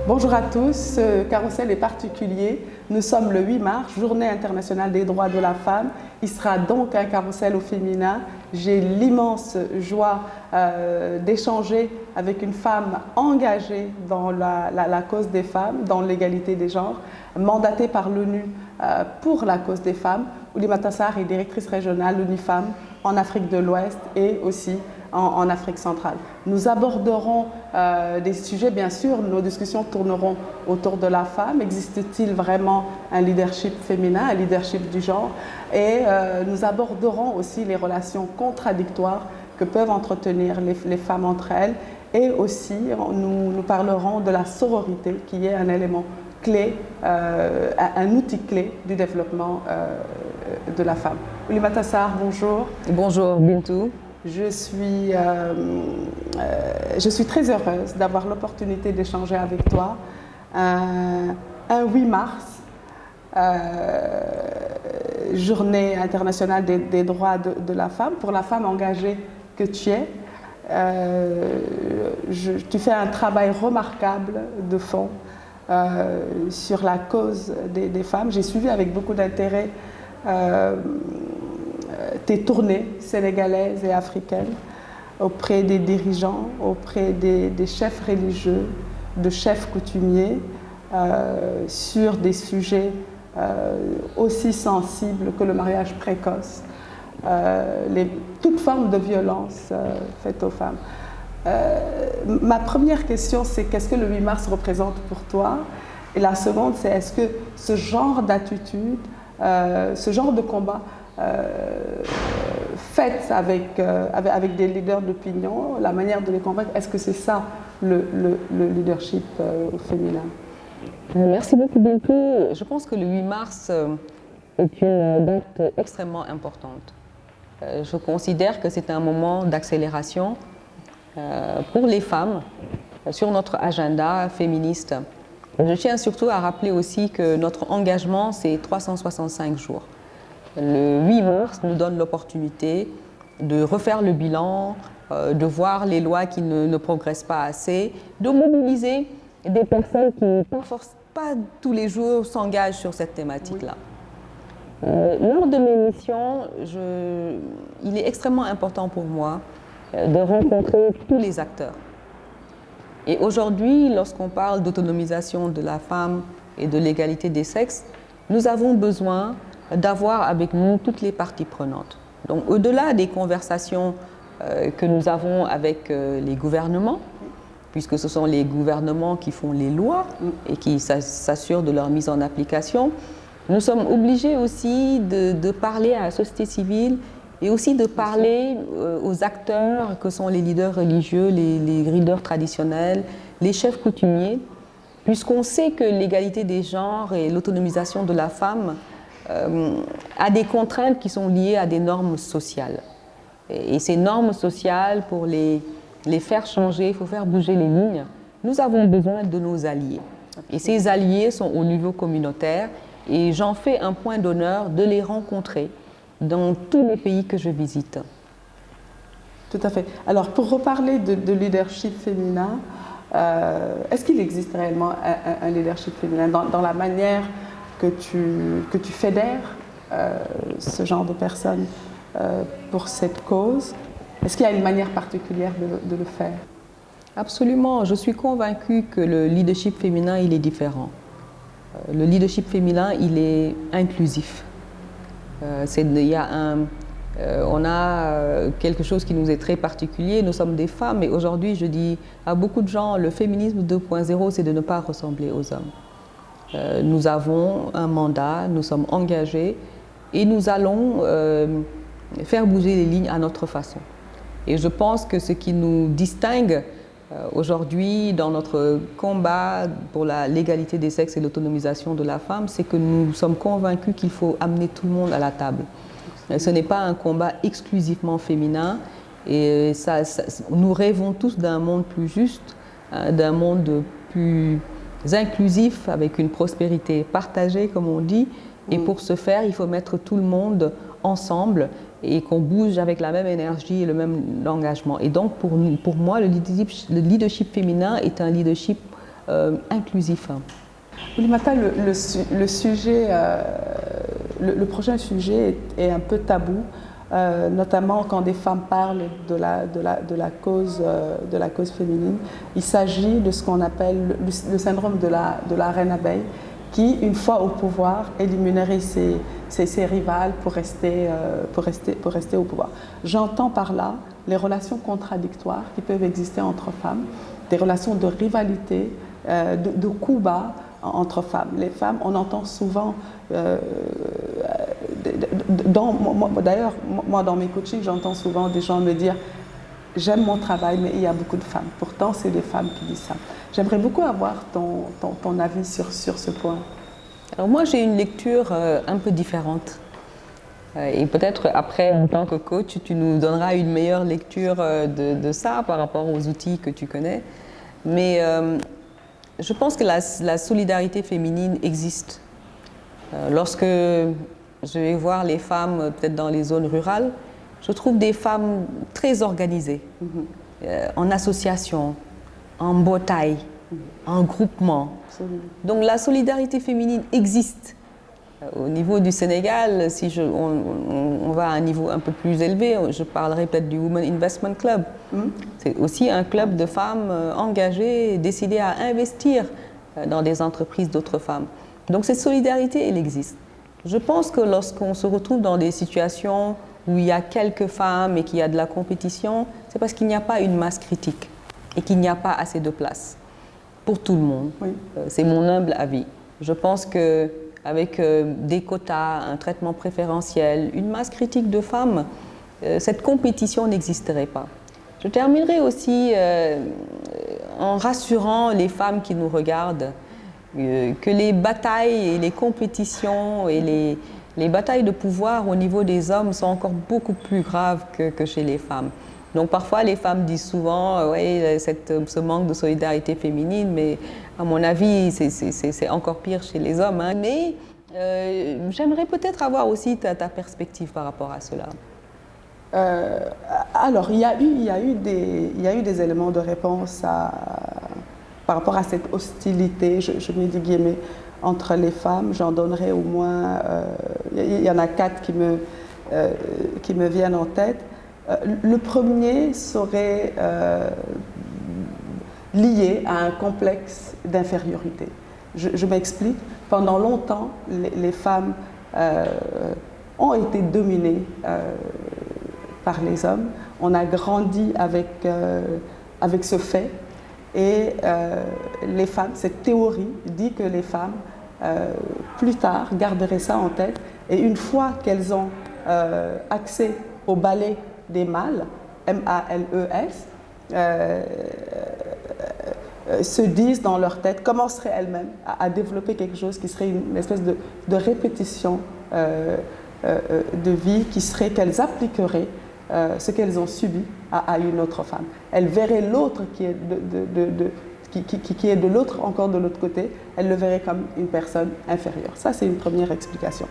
Bonjour à tous, ce carrousel est particulier. Nous sommes le 8 mars, Journée internationale des droits de la femme. Il sera donc un carrousel au féminin. J'ai l'immense joie d'échanger avec une femme engagée dans la cause des femmes, dans l'égalité des genres, mandatée par l'ONU pour la cause des femmes. Oulimata Sarr est directrice régionale l'UNIFEM en Afrique de l'Ouest et aussi en Afrique centrale. Nous aborderons des sujets, bien sûr, nos discussions tourneront autour de la femme. Existe-t-il vraiment un leadership féminin, un leadership du genre? Et nous aborderons aussi les relations contradictoires que peuvent entretenir les femmes entre elles. Et aussi, nous parlerons de la sororité, qui est un élément clé, un outil clé du développement de la femme. Oulimata Sarr, bonjour. Bonjour Bintou. Je suis très heureuse d'avoir l'opportunité d'échanger avec toi. Un 8 mars, Journée internationale des droits de la femme, pour la femme engagée que tu es. Tu fais un travail remarquable de fond sur la cause des femmes. J'ai suivi avec beaucoup d'intérêt tes tournées sénégalaises et africaines auprès des dirigeants, auprès des chefs religieux, de chefs coutumiers, sur des sujets aussi sensibles que le mariage précoce, toute forme de violence faite aux femmes. Ma première question, c'est qu'est-ce que le 8 mars représente pour toi? Et la seconde, c'est est-ce que ce genre d'attitude, ce genre de combat faites avec des leaders d'opinion, la manière de les convaincre, est-ce que c'est ça le leadership féminin? Merci beaucoup Bintou. Je pense que le 8 mars est une date extrêmement importante. Je considère que c'est un moment d'accélération pour les femmes sur notre agenda féministe. Je tiens surtout à rappeler aussi que notre engagement, c'est 365 jours. Le 8 mars nous donne l'opportunité de refaire le bilan, de voir les lois qui ne progressent pas assez, de mobiliser des personnes qui pas tous les jours s'engagent sur cette thématique-là. Lors de mes missions, il est extrêmement important pour moi de rencontrer tous les acteurs. Et aujourd'hui, lorsqu'on parle d'autonomisation de la femme et de l'égalité des sexes, nous avons besoin d'avoir avec nous toutes les parties prenantes. Donc, au-delà des conversations que nous avons avec les gouvernements, puisque ce sont les gouvernements qui font les lois et qui s'assurent de leur mise en application, nous sommes obligés aussi de parler à la société civile et aussi de parler aux acteurs que sont les leaders religieux, les leaders traditionnels, les chefs coutumiers, puisqu'on sait que l'égalité des genres et l'autonomisation de la femme à des contraintes qui sont liées à des normes sociales. Et ces normes sociales, pour les faire changer, il faut faire bouger les lignes. Nous avons besoin de nos alliés. Et ces alliés sont au niveau communautaire et j'en fais un point d'honneur de les rencontrer dans tous les pays que je visite. Tout à fait. Alors, pour reparler de leadership féminin, est-ce qu'il existe réellement un leadership féminin dans la manière que tu fédères ce genre de personnes pour cette cause? Est-ce qu'il y a une manière particulière de le faire? Absolument. Je suis convaincue que le leadership féminin, il est différent. Le leadership féminin, il est inclusif. On a quelque chose qui nous est très particulier. Nous sommes des femmes et aujourd'hui, je dis à beaucoup de gens, le féminisme 2.0, c'est de ne pas ressembler aux hommes. Nous avons un mandat, nous sommes engagés et nous allons faire bouger les lignes à notre façon. Et je pense que ce qui nous distingue aujourd'hui dans notre combat pour l'égalité des sexes et l'autonomisation de la femme, c'est que nous sommes convaincus qu'il faut amener tout le monde à la table. Ce n'est pas un combat exclusivement féminin et nous rêvons tous d'un monde plus juste, d'un monde plus inclusif, avec une prospérité partagée, comme on dit. Et pour ce faire, il faut mettre tout le monde ensemble et qu'on bouge avec la même énergie et le même engagement. Et donc, pour moi, le leadership féminin est un leadership inclusif. Oulimata, le sujet, le prochain sujet est un peu tabou, notamment quand des femmes parlent de la cause féminine. Il s'agit de ce qu'on appelle le syndrome de la reine abeille, qui, une fois au pouvoir, éliminerait ses rivales pour rester au pouvoir. J'entends par là les relations contradictoires qui peuvent exister entre femmes, des relations de rivalité, de coups bas entre femmes. Les femmes, on entend souvent, d'ailleurs, moi dans mes coachings, j'entends souvent des gens me dire « j'aime mon travail, mais il y a beaucoup de femmes ». Pourtant, c'est des femmes qui disent ça. J'aimerais beaucoup avoir ton avis sur ce point. Alors moi, j'ai une lecture un peu différente. Et peut-être après, en tant que coach, tu nous donneras une meilleure lecture de ça par rapport aux outils que tu connais. Mais je pense que la solidarité féminine existe. Lorsque je vais voir les femmes, peut-être dans les zones rurales, je trouve des femmes très organisées, en association, en bataille, en groupement. Absolument. Donc la solidarité féminine existe. Au niveau du Sénégal, si on va à un niveau un peu plus élevé, je parlerai peut-être du Women Investment Club. C'est aussi un club de femmes engagées, décidées à investir dans des entreprises d'autres femmes. Donc cette solidarité, elle existe. Je pense que lorsqu'on se retrouve dans des situations où il y a quelques femmes et qu'il y a de la compétition, c'est parce qu'il n'y a pas une masse critique et qu'il n'y a pas assez de place pour tout le monde. Oui. C'est mon humble avis. Je pense que avec des quotas, un traitement préférentiel, une masse critique de femmes, cette compétition n'existerait pas. Je terminerai aussi en rassurant les femmes qui nous regardent que les batailles et les compétitions et les batailles de pouvoir au niveau des hommes sont encore beaucoup plus graves que chez les femmes. Donc parfois les femmes disent souvent ouais, ce manque de solidarité féminine, mais à mon avis c'est encore pire chez les hommes. Hein. Mais j'aimerais peut-être avoir aussi ta perspective par rapport à cela. Alors il y a eu des éléments de réponse par rapport à cette hostilité, je mets des guillemets, entre les femmes. J'en donnerai au moins, il y en a 4 qui me viennent en tête. Le premier serait lié à un complexe d'infériorité. Je m'explique. Pendant longtemps, les femmes ont été dominées par les hommes. On a grandi avec ce fait. Et les femmes, cette théorie dit que les femmes, plus tard, garderaient ça en tête. Et une fois qu'elles ont accès au balai des mâles, M-A-L-E-S, se disent dans leur tête, commenceraient elles-mêmes à développer quelque chose qui serait une espèce de répétition de vie, qui serait qu'elles appliqueraient ce qu'elles ont subi à une autre femme. Elles verraient l'autre qui est qui est de l'autre, encore de l'autre côté, elles le verraient comme une personne inférieure. Ça, c'est une première explication.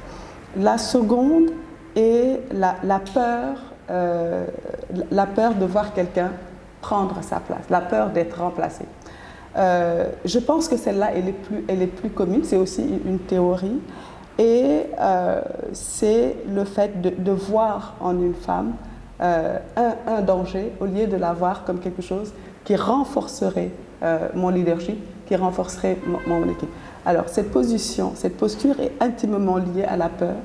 La seconde est la peur de voir quelqu'un prendre sa place, la peur d'être remplacé. Je pense que celle-là, elle est plus commune, c'est aussi une théorie, et c'est le fait de voir en une femme un danger au lieu de la voir comme quelque chose qui renforcerait mon leadership, qui renforcerait mon équipe. Alors cette posture est intimement liée à la peur,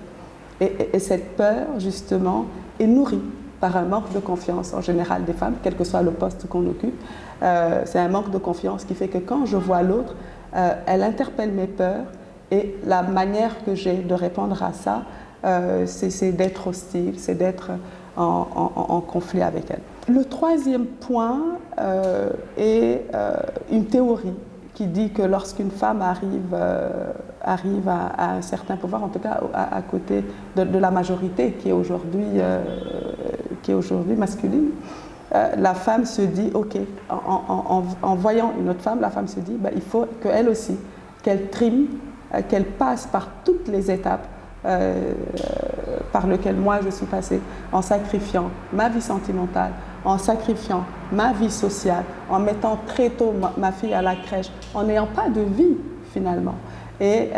et cette peur justement est nourrie par un manque de confiance en général des femmes, quel que soit le poste qu'on occupe. C'est un manque de confiance qui fait que quand je vois l'autre, elle interpelle mes peurs, et la manière que j'ai de répondre à ça, c'est d'être hostile, c'est d'être en conflit avec elle. Le troisième point est une théorie qui dit que lorsqu'une femme arrive à un certain pouvoir, en tout cas à côté de la majorité qui est aujourd'hui masculine, la femme se dit, ok, en voyant une autre femme, la femme se dit, il faut qu'elle aussi, qu'elle trime, qu'elle passe par toutes les étapes par lesquelles moi je suis passée, en sacrifiant ma vie sentimentale, en sacrifiant ma vie sociale, en mettant très tôt ma fille à la crèche, en n'ayant pas de vie finalement. Et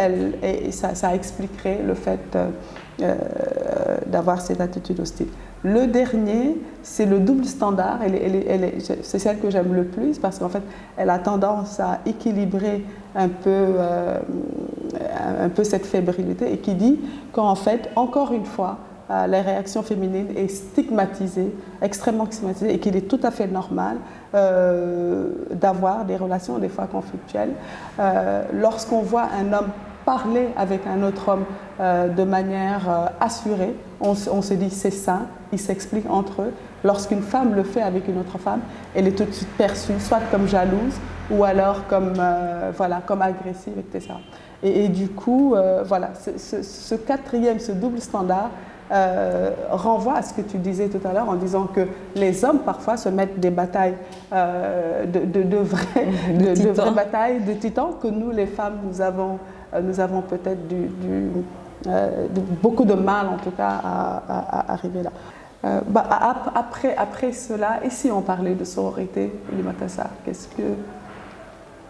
ça expliquerait le fait d'avoir cette attitude hostile. Le dernier, c'est le double standard. C'est celle que j'aime le plus parce qu'en fait, elle a tendance à équilibrer un peu cette fébrilité et qui dit qu'en fait, encore une fois, la réaction féminine est stigmatisée, extrêmement stigmatisée, et qu'il est tout à fait normal d'avoir des relations des fois conflictuelles. Lorsqu'on voit un homme parler avec un autre homme de manière assurée, on se dit c'est sain, ils s'expliquent entre eux. Lorsqu'une femme le fait avec une autre femme, elle est tout de suite perçue soit comme jalouse ou alors comme, comme agressive, etc. Et du coup, voilà, ce quatrième, ce double standard renvoie à ce que tu disais tout à l'heure en disant que les hommes parfois se mettent des batailles, de vraies batailles de titans que nous les femmes nous avons peut-être beaucoup de mal en tout cas à arriver là. Après cela, et si on parlait de sororité, Oulimata Sarr, qu'est-ce que...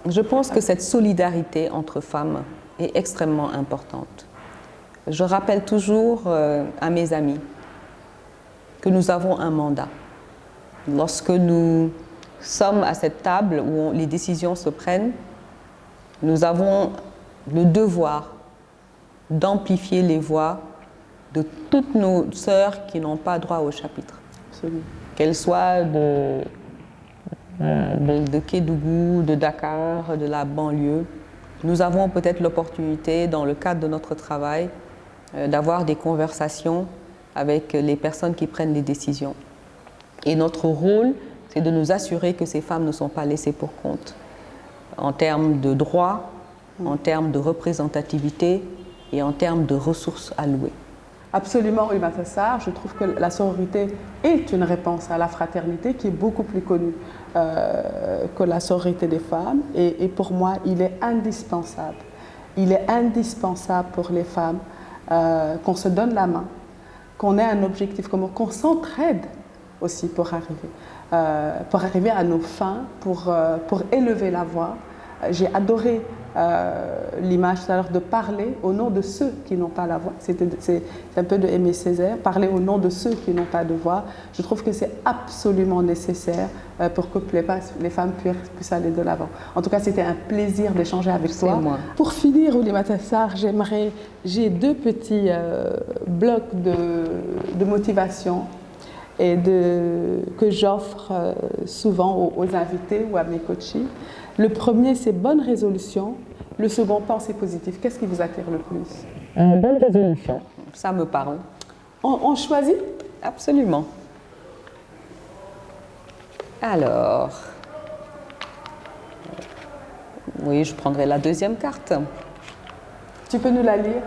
Je pense que cette solidarité entre femmes est extrêmement importante. Je rappelle toujours à mes amis que nous avons un mandat. Lorsque nous sommes à cette table où les décisions se prennent, nous avons le devoir d'amplifier les voix de toutes nos sœurs qui n'ont pas droit au chapitre. Qu'elles soient de Kédougou, de Dakar, de la banlieue. Nous avons peut-être l'opportunité, dans le cadre de notre travail, d'avoir des conversations avec les personnes qui prennent les décisions. Et notre rôle, c'est de nous assurer que ces femmes ne sont pas laissées pour compte en termes de droits, en termes de représentativité et en termes de ressources allouées. Absolument, Oulimata Sarr. Je trouve que la sororité est une réponse à la fraternité qui est beaucoup plus connue que la sororité des femmes. Et pour moi, il est indispensable. Il est indispensable pour les femmes qu'on se donne la main, qu'on ait un objectif commun, qu'on s'entraide aussi pour arriver à nos fins, pour élever la voix. J'ai adoré l'image tout à l'heure de parler au nom de ceux qui n'ont pas la voix. C'est un peu de Aimé Césaire, parler au nom de ceux qui n'ont pas de voix. Je trouve que c'est absolument nécessaire pour que les femmes puissent aller de l'avant. En tout cas, c'était un plaisir d'échanger avec toi. Moi. Pour finir, Oulimata Sarr, j'ai deux petits blocs de motivation et que j'offre souvent aux invités ou à mes coachés. Le premier, c'est bonne résolution. Le second, pensée positive. Qu'est-ce qui vous attire le plus? Bonne résolution. Ça me parle. On choisit? Absolument. Alors, oui, je prendrai la deuxième carte. Tu peux nous la lire?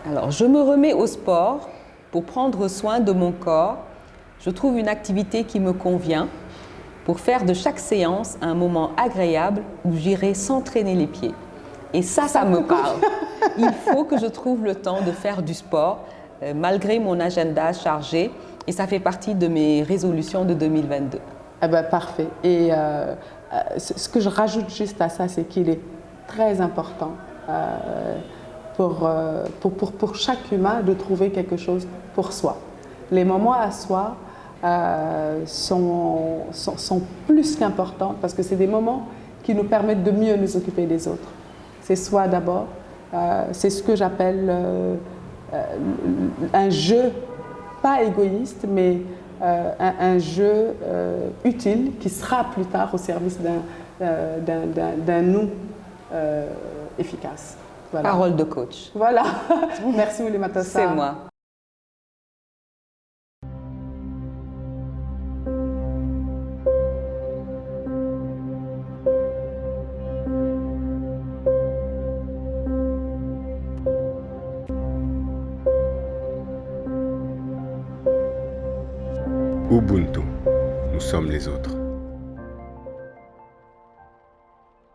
Alors, je me remets au sport pour prendre soin de mon corps. Je trouve une activité qui me convient pour faire de chaque séance un moment agréable où j'irai s'entraîner les pieds. Et ça me parle. Il faut que je trouve le temps de faire du sport malgré mon agenda chargé et ça fait partie de mes résolutions de 2022. Eh ben, parfait. Et ce que je rajoute juste à ça, c'est qu'il est très important pour chaque humain de trouver quelque chose pour soi. Les moments à soi sont plus qu'importants parce que c'est des moments qui nous permettent de mieux nous occuper des autres. C'est soi d'abord, c'est ce que j'appelle un jeu, pas égoïste, mais un jeu utile qui sera plus tard au service d'un nous efficace. Voilà. Parole de coach. Voilà. Merci Oulimata Sarr. C'est moi. Ubuntu, nous sommes les autres.